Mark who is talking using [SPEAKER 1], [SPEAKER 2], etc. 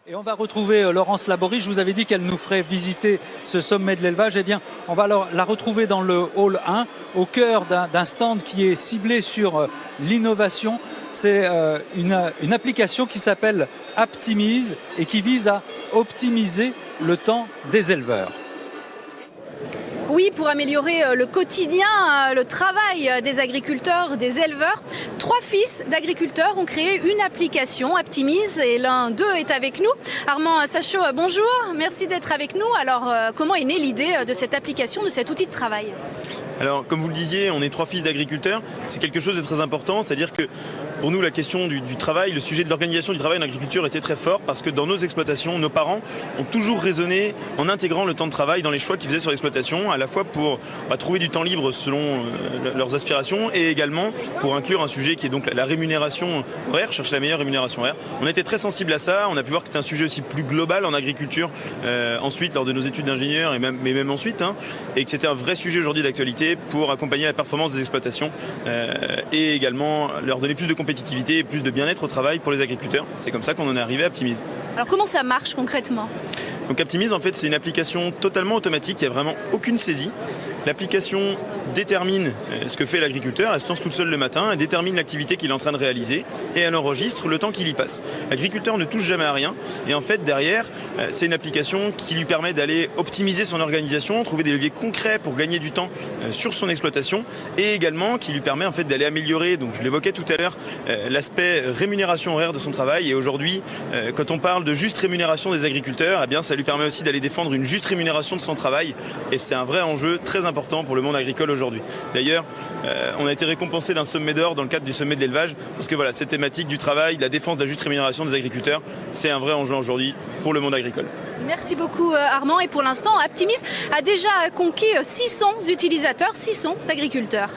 [SPEAKER 1] Et on va retrouver Laurence Laborie. Je vous avais dit qu'elle nous ferait visiter ce sommet de l'élevage. Eh bien, on va la retrouver dans le hall 1, au cœur d'un stand qui est ciblé sur l'innovation. C'est une application qui s'appelle Aptimise et qui vise à optimiser le temps des éleveurs.
[SPEAKER 2] Oui, pour améliorer le quotidien, le travail des agriculteurs, des éleveurs. 3 fils d'agriculteurs ont créé une application, Aptimise, et l'un d'eux est avec nous. Armand Sachot, bonjour, merci d'être avec nous. Alors, comment est née l'idée de cette application, de cet outil de travail ?
[SPEAKER 3] Alors, comme vous le disiez, on est 3 fils d'agriculteurs. C'est quelque chose de très important, c'est-à-dire que pour nous, la question du travail, le sujet de l'organisation du travail en agriculture était très fort parce que dans nos exploitations, nos parents ont toujours raisonné en intégrant le temps de travail dans les choix qu'ils faisaient sur l'exploitation, à la fois pour trouver du temps libre selon leurs aspirations et également pour inclure un sujet qui est donc la rémunération horaire, chercher la meilleure rémunération horaire. On était très sensibles à ça, on a pu voir que c'était un sujet aussi plus global en agriculture ensuite lors de nos études d'ingénieur mais même ensuite, et que c'était un vrai sujet aujourd'hui d'actualité pour accompagner la performance des exploitations et également leur donner plus de compétitivité et plus de bien-être au travail pour les agriculteurs. C'est comme ça qu'on en est arrivé à Aptimise.
[SPEAKER 2] Alors comment ça marche concrètement ?
[SPEAKER 3] Donc Aptimise, en fait, c'est une application totalement automatique, il n'y a vraiment aucune saisie. L'application détermine ce que fait l'agriculteur, elle se lance toute seule le matin, elle détermine l'activité qu'il est en train de réaliser et elle enregistre le temps qu'il y passe. L'agriculteur ne touche jamais à rien et en fait derrière, c'est une application qui lui permet d'aller optimiser son organisation, trouver des leviers concrets pour gagner du temps sur son exploitation et également qui lui permet en fait d'aller améliorer, donc je l'évoquais tout à l'heure, l'aspect rémunération horaire de son travail. Et aujourd'hui, quand on parle de juste rémunération des agriculteurs, eh bien ça lui permet aussi d'aller défendre une juste rémunération de son travail et c'est un vrai enjeu très important pour le monde agricole aujourd'hui. D'ailleurs, on a été récompensé d'un sommet d'or dans le cadre du sommet de l'élevage parce que voilà, cette thématique du travail, de la défense de la juste rémunération des agriculteurs, c'est un vrai enjeu aujourd'hui pour le monde agricole.
[SPEAKER 2] Merci beaucoup Armand. Et pour l'instant, Aptimise a déjà conquis 600 utilisateurs, 600 agriculteurs.